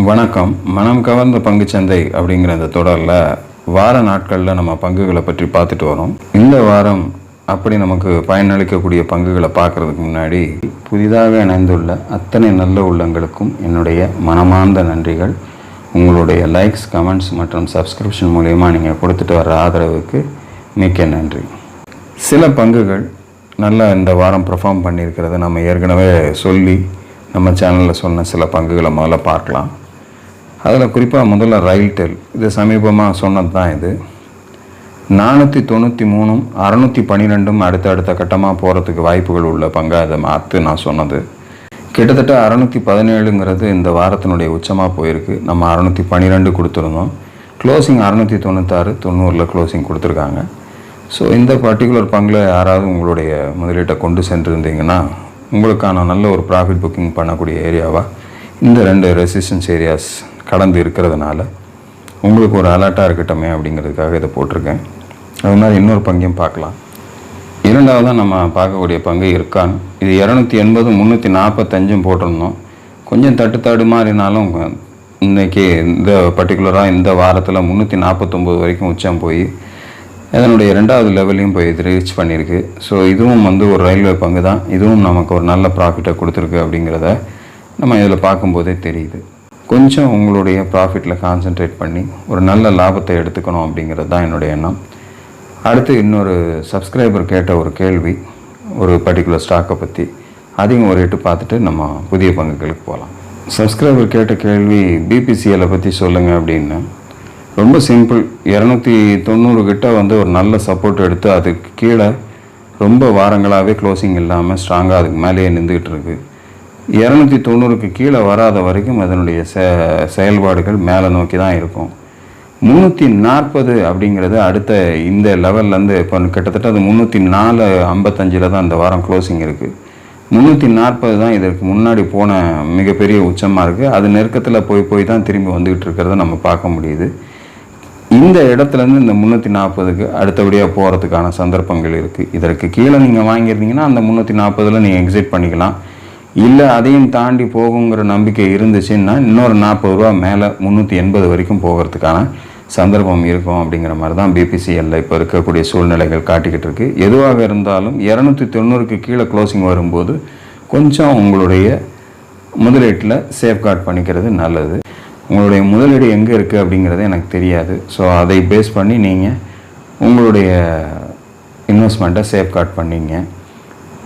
வணக்கம். மனம் கவர்ந்த பங்குச்சந்தை அப்படிங்கிற இந்த தொடரில் வார நாட்களில் நம்ம பங்குகளை பற்றி பார்த்துட்டு வரோம். இந்த வாரம் அப்படி நமக்கு பயனளிக்கக்கூடிய பங்குகளை பார்க்குறதுக்கு முன்னாடி புதிதாக இணைந்துள்ள அத்தனை நல்ல உள்ளங்களுக்கும் என்னுடைய மனமார்ந்த நன்றிகள். உங்களுடைய லைக்ஸ், கமெண்ட்ஸ் மற்றும் சப்ஸ்கிரிப்ஷன் மூலயமா நீங்கள் கொடுத்துட்டு வர ஆதரவுக்கு மிக்க நன்றி. சில பங்குகள் நல்லா இந்த வாரம் பெர்ஃபார்ம் பண்ணியிருக்கிறத நம்ம ஏற்கனவே சொல்லி நம்ம சேனலில் சொன்ன சில பங்குகளை முதல்ல பார்க்கலாம். அதில் குறிப்பாக முதல்ல ரயில்டெல், இது சமீபமாக சொன்னது தான். இது 493 612 அடுத்த கட்டமாக போகிறதுக்கு வாய்ப்புகள் உள்ள பங்காக அதை மாற்று நான் சொன்னது. கிட்டத்தட்ட 617ங்கிறது இந்த வாரத்தினுடைய உச்சமாக போயிருக்கு. நம்ம 612 கொடுத்துருந்தோம். க்ளோசிங் 696 90 க்ளோசிங் கொடுத்துருக்காங்க. ஸோ இந்த பர்டிகுலர் பங்கில் யாராவது உங்களுடைய முதலீட்டை கொண்டு சென்றிருந்தீங்கன்னா உங்களுக்கான நல்ல ஒரு ப்ராஃபிட் புக்கிங் பண்ணக்கூடிய ஏரியாவாக இந்த 2 ரெசிஸ்டன்ஸ் ஏரியாஸ் கடந்து இருக்கிறதுனால உங்களுக்கு ஒரு அலர்ட்டாக இருக்கட்டுமே அப்படிங்கிறதுக்காக இதை போட்டிருக்கேன். அது மாதிரி இன்னொரு பங்கையும் பார்க்கலாம். இரண்டாவதாக நம்ம பார்க்கக்கூடிய பங்கு இர்கான். இது 280 345 போட்டிருந்தோம். கொஞ்சம் தட்டுத்தாடு மாதிரினாலும் இன்றைக்கி இந்த பர்டிகுலராக இந்த வாரத்தில் 349 வரைக்கும் உச்சம் போய் அதனுடைய 2வது லெவலையும் போய் இது ரீச் பண்ணியிருக்கு. ஸோ இதுவும் ஒரு ரயில்வே பங்கு தான். இதுவும் நமக்கு ஒரு நல்ல ப்ராஃபிட்டை கொடுத்துருக்கு அப்படிங்கிறத நம்ம இதில் பார்க்கும்போதே தெரியுது. கொஞ்சம் உங்களுடைய ப்ராஃபிட்டில் கான்சென்ட்ரேட் பண்ணி ஒரு நல்ல லாபத்தை எடுத்துக்கணும் அப்படிங்கிறது தான் என்னுடைய எண்ணம். அடுத்து இன்னொரு சப்ஸ்கிரைபர் கேட்ட ஒரு கேள்வி ஒரு பர்டிகுலர் ஸ்டாக்கை பற்றி, அதையும் ஒரு எட்டு பார்த்துட்டு நம்ம புதிய பங்குகளுக்கு போகலாம். சப்ஸ்கிரைபர் கேட்ட கேள்வி பிபிசிஎல்லை பற்றி சொல்லுங்கள் அப்படின்னு. ரொம்ப சிம்பிள். 290 கிட்ட ஒரு நல்ல சப்போர்ட் எடுத்து அதுக்கு கீழே ரொம்ப வாரங்களாகவே க்ளோசிங் இல்லாமல் ஸ்ட்ராங்காக அதுக்கு மேலேயே நின்றுக்கிட்டு இருக்குது. 290க்கு கீழே வராத வரைக்கும் அதனுடைய செயல்பாடுகள் மேலே நோக்கி தான் இருக்கும். 340 அப்படிங்கிறது அடுத்த இந்த லெவல்லேருந்து இப்போ கிட்டத்தட்ட அது 304.55 தான் இந்த வாரம் க்ளோசிங் இருக்குது. 340 தான் இதற்கு முன்னாடி போன மிகப்பெரிய உச்சமாக இருக்குது. அது நெருக்கத்தில் போய் தான் திரும்பி வந்துக்கிட்டு இருக்கிறத நம்ம பார்க்க முடியுது. இந்த இடத்துலேருந்து இந்த 340க்கு அடுத்தபடியாக போகிறதுக்கான சந்தர்ப்பங்கள் இருக்குது. இதற்கு கீழே நீங்கள் வாங்கியிருந்தீங்கன்னா அந்த 340ல் நீங்கள் எக்ஸிட் பண்ணிக்கலாம். இல்லை அதையும் தாண்டி போகுங்கிற நம்பிக்கை இருந்துச்சுன்னா இன்னொரு 40 ரூபா மேலே 380 வரைக்கும் போகிறதுக்கான சந்தர்ப்பம் இருக்கும் அப்படிங்கிற மாதிரி தான் பிபிசிஎல்ல இப்போ இருக்கக்கூடிய சூழ்நிலைகள் காட்டிக்கிட்டு இருக்குது. எதுவாக இருந்தாலும் 290க்கு கீழே க்ளோசிங் வரும்போது கொஞ்சம் உங்களுடைய முதலீட்டில் சேஃப்கார்ட் பண்ணிக்கிறது நல்லது. உங்களுடைய முதலீடு எங்கே இருக்குது அப்படிங்கிறது எனக்கு தெரியாது. ஸோ அதை பேஸ் பண்ணி நீங்கள் உங்களுடைய இன்வெஸ்ட்மெண்ட்டை சேஃப்கார்ட் பண்ணிங்க.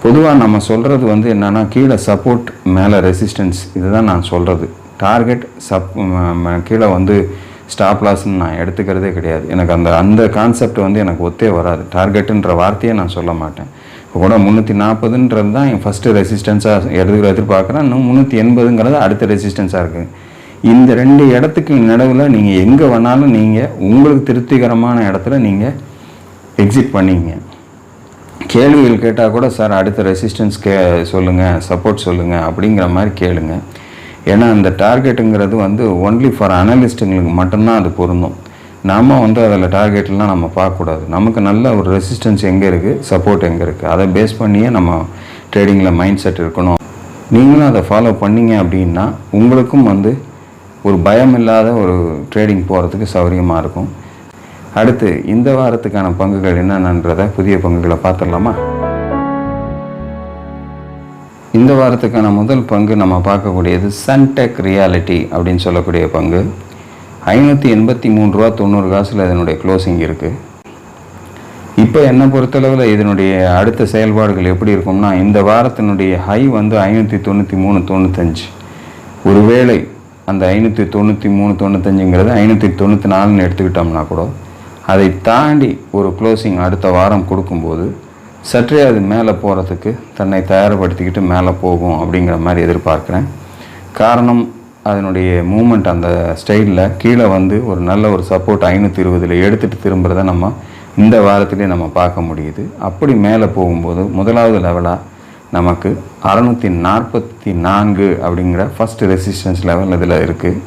பொதுவாக நம்ம சொல்கிறது என்னென்னா கீழே சப்போர்ட் மேலே ரெசிஸ்டன்ஸ், இதுதான் நான் சொல்கிறது. டார்கெட் கீழே ஸ்டாப் லாஸ்ன்னு நான் எடுத்துக்கிறதே கிடையாது. எனக்கு அந்த கான்செப்ட் எனக்கு ஒத்தே வராது. டார்கெட்டுன்ற வார்த்தையே நான் சொல்ல மாட்டேன். இப்போ கூட 340ன்றது தான் என் ஃபஸ்ட்டு ரெசிஸ்டன்ஸாக எதிர்பார்க்குறேன். இன்னும் 380ங்கிறது அடுத்த ரெசிஸ்டன்ஸாக இருக்குது. இந்த 2 இடத்துக்கு நடுவில் நீங்கள் எங்கே வேணாலும் நீங்கள் உங்களுக்கு திருப்திகரமான இடத்துல நீங்கள் எக்ஸிட் பண்ணிங்க. கேள்விகள் கேட்டால் கூட சார் அடுத்த ரெசிஸ்டன்ஸ் சொல்லுங்கள், சப்போர்ட் சொல்லுங்கள் அப்படிங்கிற மாதிரி கேளுங்க. ஏன்னா அந்த டார்கெட்டுங்கிறது ஒன்லி ஃபார் அனலிஸ்ட்டுங்களுக்கு மட்டும்தான் அது பொருந்தும். நாம் அதில் டார்கெட்லாம் நம்ம பார்க்கக்கூடாது. நமக்கு நல்ல ஒரு ரெசிஸ்டன்ஸ் எங்கே இருக்குது, சப்போர்ட் எங்கே இருக்குது, அதை பேஸ் பண்ணியே நம்ம ட்ரேடிங்கில் மைண்ட் செட் இருக்கணும். நீங்களும் அதை ஃபாலோ பண்ணிங்க அப்படின்னா உங்களுக்கும் ஒரு பயம் இல்லாத ஒரு ட்ரேடிங் போகிறதுக்கு சௌகரியமாக இருக்கும். அடுத்து இந்த வாரத்துக்கான பங்குகள் என்னென்னன்றதை புதிய பங்குகளை பார்த்துடலாமா? இந்த வாரத்துக்கான முதல் பங்கு நம்ம பார்க்கக்கூடியது சன்டெக் ரியாலிட்டி அப்படின்னு சொல்லக்கூடிய பங்கு. 583 ரூபா 90 காசில் இதனுடைய க்ளோசிங் இருக்குது. இப்போ என்னை பொறுத்தளவில் இதனுடைய அடுத்த செயல்பாடுகள் எப்படி இருக்கும்னா, இந்த வாரத்தினுடைய ஹை 593.95. ஒருவேளை அந்த 593.95ங்கிறது 594ன்னு எடுத்துக்கிட்டோம்னா கூட அதை தாண்டி ஒரு க்ளோசிங் அடுத்த வாரம் கொடுக்கும்போது சற்றே அது மேலே போகிறதுக்கு தன்னை தயார்படுத்திக்கிட்டு மேலே போகும் அப்படிங்கிற மாதிரி எதிர்பார்க்குறேன். காரணம் அதனுடைய மூமெண்ட் அந்த ஸ்டைலில் கீழே ஒரு நல்ல ஒரு சப்போர்ட் 520 எடுத்துகிட்டு திரும்புகிறத நம்ம இந்த வாரத்திலே நம்ம பார்க்க முடியுது. அப்படி மேலே போகும்போது முதலாவது லெவலாக நமக்கு 644 அப்படிங்கிற ஃபஸ்ட்டு ரெசிஸ்டன்ஸ் லெவல் இதில் இருக்குது.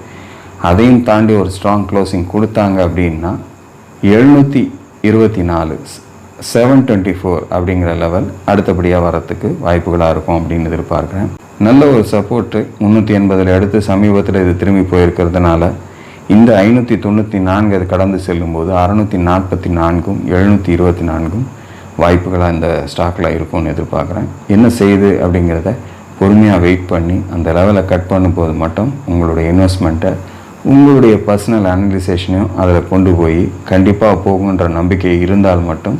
அதையும் தாண்டி ஒரு ஸ்ட்ராங் க்ளோசிங் கொடுத்தாங்க அப்படின்னா 724 724 அப்படிங்கிற லெவல் அடுத்தபடியாக வரத்துக்கு வாய்ப்புகளாக இருக்கும் அப்படின்னு எதிர்பார்க்குறேன். நல்ல ஒரு சப்போர்ட்டு 380 அடுத்து சமீபத்தில் இது திரும்பி போயிருக்கிறதுனால இந்த 594 அது கடந்து செல்லும்போது 644ம் 724ம் வாய்ப்புகளாக இந்த ஸ்டாக்கில் இருக்கும்னு எதிர்பார்க்குறேன். என்ன செய்யுது அப்படிங்கிறத பொறுமையாக வெயிட் பண்ணி அந்த லெவலை கட் பண்ணும்போது மட்டும் உங்களுடைய இன்வெஸ்ட்மெண்ட்டை உங்களுடைய பர்சனல் அனலைசேஷனையும் அதில் கொண்டு போய் கண்டிப்பாக போகுன்ற நம்பிக்கை இருந்தால் மட்டும்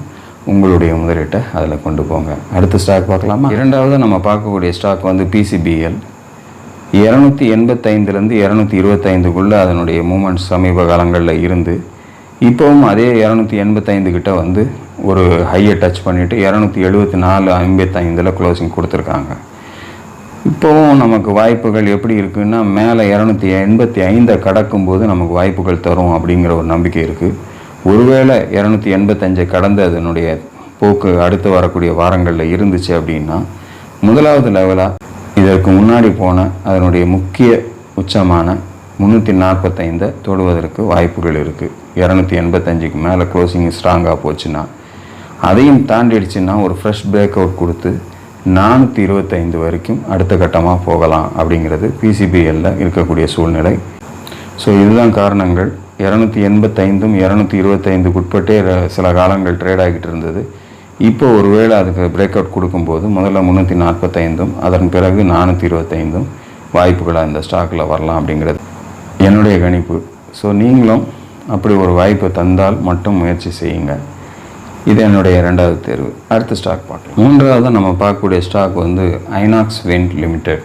உங்களுடைய முதலீட்டை அதில் கொண்டு போங்க. அடுத்த ஸ்டாக் பார்க்கலாமா? இரண்டாவது நம்ம பார்க்கக்கூடிய ஸ்டாக் வந்து PCBL. 285லேருந்து 225க்குள்ளே அதனுடைய மூமெண்ட்ஸ் சமீப காலங்களில் இருந்து இப்போவும் அதே 285 கிட்ட வந்து ஒரு ஹையை டச் பண்ணிவிட்டு 274.55 க்ளோசிங் கொடுத்துருக்காங்க. இப்போவும் நமக்கு வாய்ப்புகள் எப்படி இருக்குன்னா மேலே 285 கடக்கும்போது நமக்கு வாய்ப்புகள் தரும் அப்படிங்கிற ஒரு நம்பிக்கை இருக்குது. ஒருவேளை 285 கடந்து அதனுடைய போக்கு அடுத்து வரக்கூடிய வாரங்களில் இருந்துச்சு அப்படின்னா முதலாவது லெவலாக இதற்கு முன்னாடி போன அதனுடைய முக்கிய உச்சமான 345 தொடுவதற்கு வாய்ப்புகள் இருக்குது. 285க்கு மேலே க்ளோசிங் ஸ்ட்ராங்காக போச்சுன்னா அதையும் தாண்டிடுச்சுன்னா ஒரு ஃப்ரெஷ் பிரேக் அவுட் கொடுத்து 425 வரைக்கும் அடுத்த கட்டமாக போகலாம் அப்படிங்கிறது PCBLல இருக்கக்கூடிய சூழ்நிலை. ஸோ இதுதான் காரணங்கள். 285ம் 225க்கு உட்பட்டே சில காலங்கள் ட்ரேட் ஆகிட்டு இருந்தது. இப்போ ஒருவேளை அதுக்கு பிரேக் அவுட் கொடுக்கும்போது முதல்ல 345ம் அதன் பிறகு 425ம் வாய்ப்புகளாக இந்த ஸ்டாக்கில் வரலாம் அப்படிங்கிறது என்னுடைய கணிப்பு. ஸோ நீங்களும் அப்படி ஒரு வாய்ப்பை தந்தால் மட்டும் முயற்சி செய்யுங்க. இது என்னுடைய இரண்டாவது தேர்வு. அடுத்த ஸ்டாக் பார்க்கலாம். மூன்றாவது நம்ம பார்க்கக்கூடிய ஸ்டாக் வந்து ஐநாக்ஸ் விண்ட் லிமிடெட்.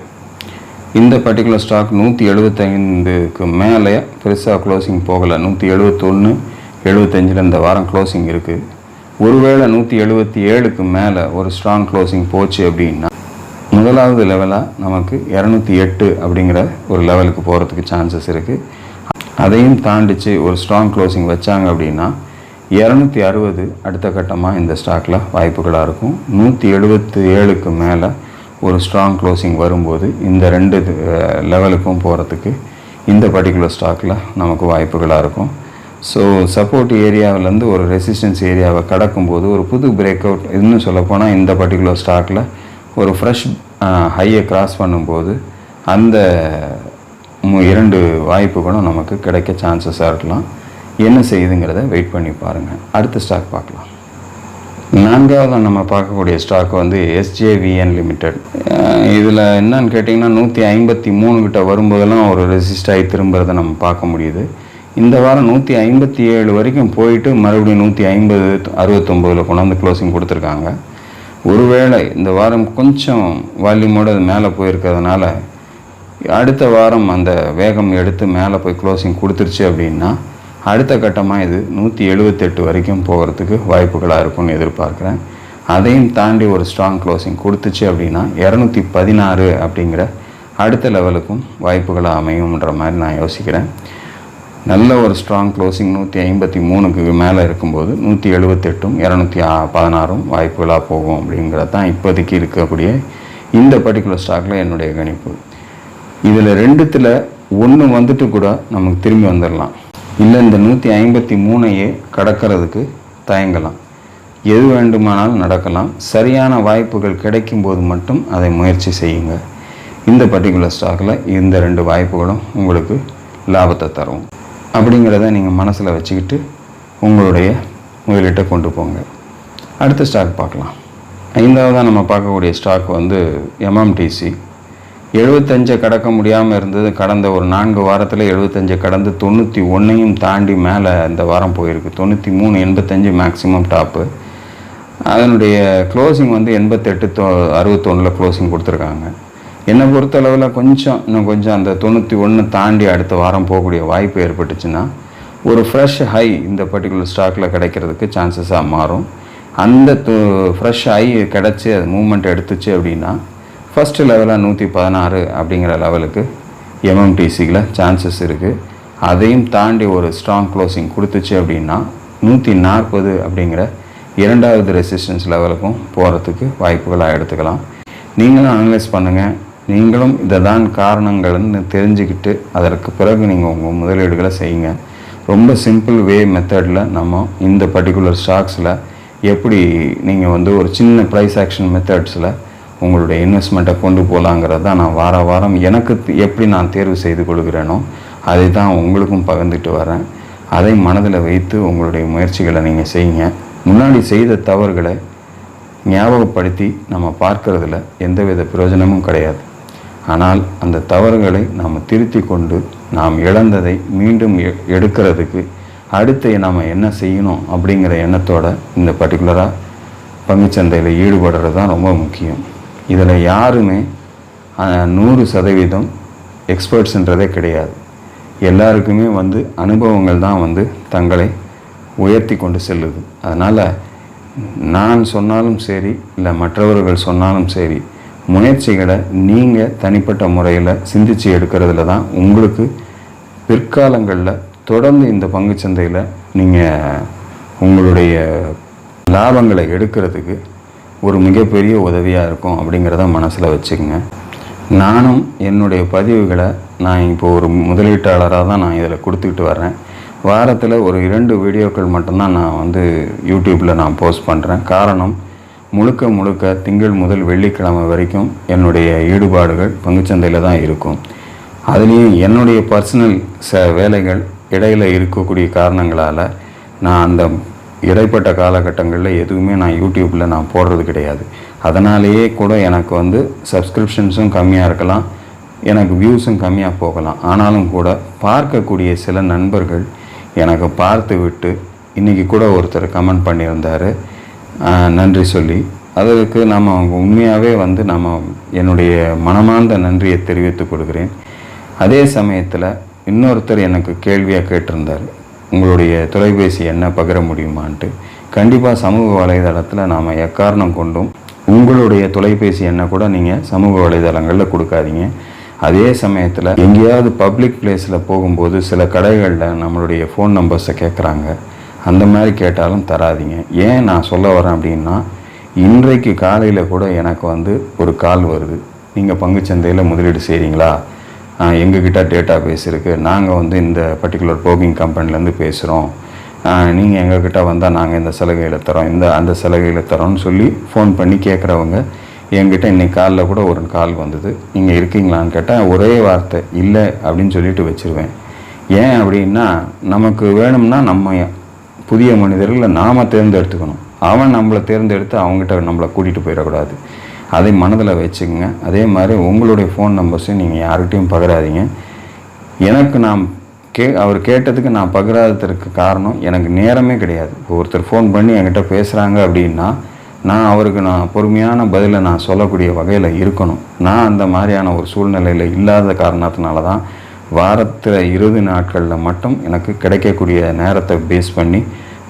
இந்த பர்டிகுலர் ஸ்டாக் 175க்கு மேலே பெருசாக க்ளோசிங் போகலை. 171, 75 இந்த வாரம் க்ளோசிங் இருக்குது. ஒருவேளை 177க்கு மேலே ஒரு ஸ்ட்ராங் க்ளோசிங் போச்சு அப்படின்னா முதலாவது லெவலாக நமக்கு 208 அப்படிங்கிற ஒரு லெவலுக்கு போகிறதுக்கு சான்சஸ் இருக்குது. அதையும் தாண்டிச்சு ஒரு ஸ்ட்ராங் க்ளோசிங் வச்சாங்க அப்படின்னா 260 அடுத்த கட்டமாக இந்த ஸ்டாக்கில் வாய்ப்புகளாக இருக்கும். 177க்கு மேலே ஒரு ஸ்ட்ராங் க்ளோசிங் வரும்போது இந்த ரெண்டு லெவலுக்கும் போகிறதுக்கு இந்த பர்டிகுலர் ஸ்டாக்கில் நமக்கு வாய்ப்புகளாக இருக்கும். ஸோ சப்போர்ட் ஏரியாவிலேருந்து ஒரு ரெசிஸ்டன்ஸ் ஏரியாவை கடக்கும்போது ஒரு புது பிரேக் அவுட், இன்னும் சொல்லப்போனால் இந்த பர்டிகுலர் ஸ்டாக்கில் ஒரு ஃப்ரெஷ் ஹையை கிராஸ் பண்ணும்போது அந்த இரண்டு வாய்ப்புகளும் நமக்கு கிடைக்க சான்சஸாக இருக்கலாம். என்ன செய்யுதுங்கிறத வெயிட் பண்ணி பாருங்கள். அடுத்த ஸ்டாக் பார்க்கலாம். நான்காவது நம்ம பார்க்கக்கூடிய ஸ்டாக் வந்து SJVN லிமிடெட். இதில் என்னன்னு கேட்டிங்கன்னா 153 கிட்ட வரும்போதெல்லாம் ஒரு ரெசிஸ்ட் ஆகி திரும்புறதை நம்ம பார்க்க முடியுது. இந்த வாரம் 157 வரைக்கும் போயிட்டு மறுபடியும் 150, 69 கொண்டாந்து க்ளோசிங் கொடுத்துருக்காங்க. ஒருவேளை இந்த வாரம் கொஞ்சம் வால்யூமோடு அது மேலே போயிருக்கிறதுனால அடுத்த வாரம் அந்த வேகம் எடுத்து மேலே போய் க்ளோசிங் கொடுத்துருச்சு அப்படின்னா அடுத்த கட்டமாக இது 178 வரைக்கும் போகிறதுக்கு வாய்ப்புகளாக இருக்கும்னு எதிர்பார்க்குறேன். அதையும் தாண்டி ஒரு ஸ்ட்ராங் க்ளோசிங் கொடுத்துச்சு அப்படின்னா 216 அப்படிங்கிற அடுத்த லெவலுக்கும் வாய்ப்புகளாக அமையும்ன்ற மாதிரி நான் யோசிக்கிறேன். நல்ல ஒரு ஸ்ட்ராங் க்ளோசிங் 153க்கு மேலே இருக்கும்போது 178ம் 216ம் வாய்ப்புகளாக போகும் அப்படிங்கிறது தான் இப்போதைக்கு இருக்கக்கூடிய இந்த பர்டிகுலர் ஸ்டாக்கில் என்னுடைய கணிப்பு. இதில் ரெண்டுத்தில் ஒன்று வந்துட்டு கூட நமக்கு திரும்பி வந்துடலாம். இல்லை இந்த 153ஐயே கடக்கிறதுக்கு தயங்கலாம். எது வேண்டுமானாலும் நடக்கலாம். சரியான வாய்ப்புகள் கிடைக்கும்போது மட்டும் அதை முயற்சி செய்யுங்க. இந்த பர்டிகுலர் ஸ்டாக்கில் இந்த ரெண்டு வாய்ப்புகளும் உங்களுக்கு லாபத்தை தரும் அப்படிங்கிறத நீங்கள் மனசில் வச்சுக்கிட்டு உங்களுடைய முதலீட்டை கொண்டு போங்க. அடுத்த ஸ்டாக் பார்க்கலாம். ஐந்தாவதாக நம்ம பார்க்கக்கூடிய ஸ்டாக் வந்து MMTC. 75 கடக்க முடியாமல் இருந்தது. கடந்த ஒரு 4 வாரத்தில் 75 கடந்து 91ஐயும் தாண்டி மேலே இந்த வாரம் போயிருக்கு. 93, 85 மேக்ஸிமம் டாப்பு. அதனுடைய க்ளோசிங் வந்து 88, 61 க்ளோசிங் கொடுத்துருக்காங்க. என்னை பொறுத்தளவில் இன்னும் கொஞ்சம் அந்த 91 தாண்டி அடுத்த வாரம் போகக்கூடிய வாய்ப்பு ஏற்பட்டுச்சுன்னா ஒரு ஃப்ரெஷ் ஹை இந்த பர்டிகுலர் ஸ்டாக்கில் கிடைக்கிறதுக்கு சான்சஸாக மாறும். அந்த ஃப்ரெஷ் ஹை கிடச்சி அது மூவ்மெண்ட் எடுத்துச்சு அப்படின்னா ஃபஸ்ட்டு லெவலாக 116 அப்படிங்கிற லெவலுக்கு MMTCயில் சான்சஸ் இருக்குது. அதையும் தாண்டி ஒரு ஸ்ட்ராங் க்ளோசிங் கொடுத்துச்சு அப்படின்னா 140 அப்படிங்கிற இரண்டாவது ரெசிஸ்டன்ஸ் லெவலுக்கும் போகிறதுக்கு வாய்ப்புகளாக எடுத்துக்கலாம். நீங்களும் அனலைஸ் பண்ணுங்கள். நீங்களும் இதை தான் காரணங்கள்னு தெரிஞ்சுக்கிட்டு அதற்கு பிறகு நீங்கள் உங்கள் முதலீடுகளை செய்யுங்க. ரொம்ப சிம்பிள் மெத்தடில் நம்ம இந்த பர்டிகுலர் ஸ்டாக்ஸில் எப்படி நீங்கள் வந்து ஒரு சின்ன ப்ரைஸ் ஆக்ஷன் மெத்தட்ஸில் உங்களுடைய இன்வெஸ்ட்மெண்ட்டை கொண்டு போகலாங்கிறது தான் நான் வாரம் எனக்கு எப்படி நான் தேர்வு செய்து கொள்கிறேனோ அதை தான் உங்களுக்கும் பகிர்ந்துட்டு வரேன். அதை மனதில் வைத்து உங்களுடைய முயற்சிகளை நீங்கள் செய்யுங்க. முன்னாடி செய்த தவறுகளை ஞாபகப்படுத்தி நம்ம பார்க்கறதுல எந்தவித பிரயோஜனமும் கிடையாது. ஆனால் அந்த தவறுகளை நாம் திருத்தி கொண்டு நாம் இழந்ததை மீண்டும் எடுக்கிறதுக்கு அடுத்து நாம் என்ன செய்யணும் அப்படிங்கிற எண்ணத்தோட இந்த பர்டிகுலராக பங்குச்சந்தையில் ஈடுபடுறது தான் ரொம்ப முக்கியம். இதில் யாருமே 100% எக்ஸ்பர்ட்ஸுன்றதே கிடையாது. எல்லாருக்குமே வந்து அனுபவங்கள் தான் வந்து தங்களை உயர்த்தி கொண்டு செல்லுது. அதனால் நான் சொன்னாலும் சரி இல்லை மற்றவர்கள் சொன்னாலும் சரி, முயற்சிகளை நீங்கள் தனிப்பட்ட முறையில் சிந்தித்து எடுக்கிறதுல தான் உங்களுக்கு பிற்காலங்களில் தொடர்ந்து இந்த பங்குச்சந்தையில் நீங்கள் உங்களுடைய லாபங்களை எடுக்கிறதுக்கு ஒரு மிகப்பெரிய உதவியாக இருக்கும் அப்படிங்கிறத மனசில் வச்சுக்கோங்க. நானும் என்னுடைய பதிவுகளை நான் இப்போ ஒரு முதலீட்டாளராக தான் நான் இதில் கொடுத்துக்கிட்டு வர்றேன். வாரத்தில் ஒரு 2 வீடியோக்கள் மட்டும்தான் நான் வந்து யூடியூப்பில் நான் போஸ்ட் பண்ணுறேன். காரணம், முழுக்க திங்கள் முதல் வெள்ளிக்கிழமை வரைக்கும் என்னுடைய ஈடுபாடுகள் பங்குச்சந்தையில் தான் இருக்கும். அதுலேயும் என்னுடைய பர்சனல் வேலைகள் இடையில் இருக்கக்கூடிய காரணங்களால் நான் அந்த இடைப்பட்ட காலகட்டங்களில் எதுவுமே நான் யூடியூப்பில் நான் போடுறது கிடையாது. அதனாலேயே கூட எனக்கு வந்து சப்ஸ்கிரிப்ஷன்ஸும் கம்மியாக இருக்கலாம், எனக்கு வியூஸும் கம்மியாக போகலாம். ஆனாலும் கூட பார்க்கக்கூடிய சில நண்பர்கள் எனக்கு பார்த்து விட்டு இன்றைக்கி கூட ஒருத்தர் கமெண்ட் பண்ணியிருந்தார், நன்றி சொல்லி. அதற்கு நம்ம உண்மையாகவே வந்து என்னுடைய மனமார்ந்த நன்றியை தெரிவித்துக் கொடுக்குறேன். அதே சமயத்தில் இன்னொருத்தர் எனக்கு கேள்வியாக கேட்டிருந்தார், உங்களுடைய தொலைபேசி எண்ணை பகிர முடியுமான்ட்டு. கண்டிப்பாக சமூக வலைதளத்தில் நாம் எக்காரணம் கொண்டும் உங்களுடைய தொலைபேசி எண்ணை கூட நீங்கள் சமூக வலைதளங்களில் கொடுக்காதீங்க. அதே சமயத்தில் எங்கேயாவது பப்ளிக் பிளேஸில் போகும்போது சில கடைகளில் நம்மளுடைய ஃபோன் நம்பர்ஸை கேட்குறாங்க. அந்த மாதிரி கேட்டாலும் தராதிங்க. ஏன் நான் சொல்ல வரேன் அப்படின்னா, இன்றைக்கு காலையில் கூட எனக்கு வந்து ஒரு கால் வருது, நீங்கள் பங்குச்சந்தையில் முதலீடு செய்கிறீங்களா, எங்ககிட்ட டேட்டா பேஸ் இருக்குது, நாங்கள் வந்து இந்த பர்டிகுலர் ப்ரோக்கிங் கம்பெனிலேருந்து பேசுகிறோம், நீங்கள் எங்ககிட்ட வந்தால் நாங்கள் இந்த சலுகையில் தரோம், அந்த சலுகையில் தரோன்னு சொல்லி ஃபோன் பண்ணி கேட்குறவங்க என்கிட்ட இன்றைக்கி காலைல கூட ஒரு கால் வந்தது. நீங்கள் இருக்கீங்களான்னு கேட்டால் ஒரே வார்த்தை இல்லை அப்படின்னு சொல்லிட்டு வச்சுருவேன். ஏன் அப்படின்னா, நமக்கு வேணும்னா நம்ம புதிய மனிதர்களை நாம் தேர்ந்தெடுத்துக்கணும். அவன் நம்மளை தேர்ந்தெடுத்து அவங்ககிட்ட நம்மளை கூட்டிகிட்டு போயிடக்கூடாது. அதை மனதில் வச்சுக்கோங்க. அதே மாதிரி உங்களுடைய ஃபோன் நம்பர்ஸையும் நீங்கள் யார்கிட்டையும் பகிராதீங்க. எனக்கு அவர் கேட்டதுக்கு நான் பகிராததற்கு காரணம், எனக்கு நேரமே கிடையாது. இப்போ ஒருத்தர் ஃபோன் பண்ணி என்கிட்ட பேசுகிறாங்க அப்படின்னா அவருக்கு பொறுமையான பதிலை நான் சொல்லக்கூடிய வகையில் இருக்கணும். நான் அந்த மாதிரியான ஒரு சூழ்நிலையில் இல்லாத காரணத்தினால தான் வாரத்தில் 20 நாட்களில் மட்டும் எனக்கு கிடைக்கக்கூடிய நேரத்தை பேஸ் பண்ணி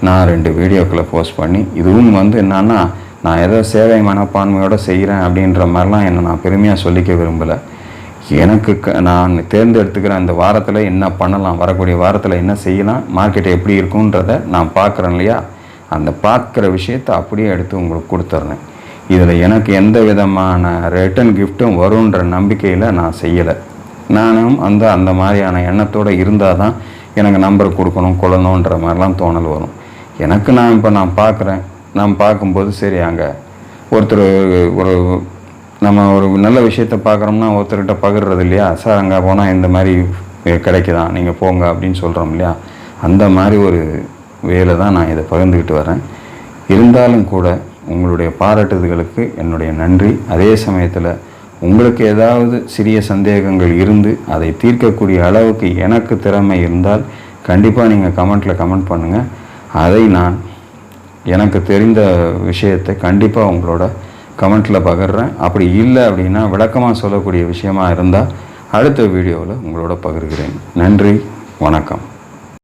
நான் 2 வீடியோக்களை போஸ்ட் பண்ணி, இதுவும் வந்து என்னன்னா, நான் ஏதோ சேவை மனப்பான்மையோடு செய்கிறேன் அப்படின்ற மாதிரிலாம் என்னை நான் பெருமையாக சொல்லிக்க விரும்பலை. எனக்கு நான் தேர்ந்தெடுத்துக்கிற அந்த வாரத்தில் என்ன பண்ணலாம், வரக்கூடிய வாரத்தில் என்ன செய்யலாம், மார்க்கெட் எப்படி இருக்குன்றதை நான் பார்க்குறேன் இல்லையா, அந்த பார்க்குற விஷயத்தை அப்படியே எடுத்து உங்களுக்கு கொடுத்துட்றேன். இதில் எனக்கு எந்த விதமான ரிட்டன் கிஃப்ட்டும் வருன்ற நம்பிக்கையில் நான் செய்யலை. நானும் அந்த மாதிரியான எண்ணத்தோடு இருந்தால் தான் எனக்கு நம்பர் கொடுக்கணும் கொள்ளணுன்ற மாதிரிலாம் தோணல் வரும். எனக்கு நான் பார்க்குறேன், நான் பார்க்கும்போது சரி, அங்கே ஒருத்தர் நம்ம ஒரு நல்ல விஷயத்தை பார்க்குறோம்னா ஒருத்தர்கிட்ட பகிர்றது இல்லையா, சார் அங்கே போனால் இந்த மாதிரி கிடைக்குதான், நீங்கள் போங்க அப்படின்னு சொல்கிறோம் இல்லையா, அந்த மாதிரி ஒரு வேலை தான் நான் இதை பகிர்ந்துக்கிட்டு வரேன். இருந்தாலும் கூட உங்களுடைய பாராட்டுதல்களுக்கு என்னுடைய நன்றி. அதே சமயத்தில் உங்களுக்கு ஏதாவது சிறிய சந்தேகங்கள் இருந்து அதை தீர்க்கக்கூடிய அளவுக்கு எனக்கு திறமை இருந்தால் கண்டிப்பாக நீங்கள் கமெண்ட் பண்ணுங்கள். அதை நான் எனக்கு தெரிந்த விஷயத்தை கண்டிப்பாக உங்களோட கமெண்ட்டில் பகிர்றேன். அப்படி இல்லை அப்படின்னா விளக்கமாக சொல்லக்கூடிய விஷயமா இருந்தால் அடுத்த வீடியோவில் உங்களோட பகிர்கிறேன். நன்றி, வணக்கம்.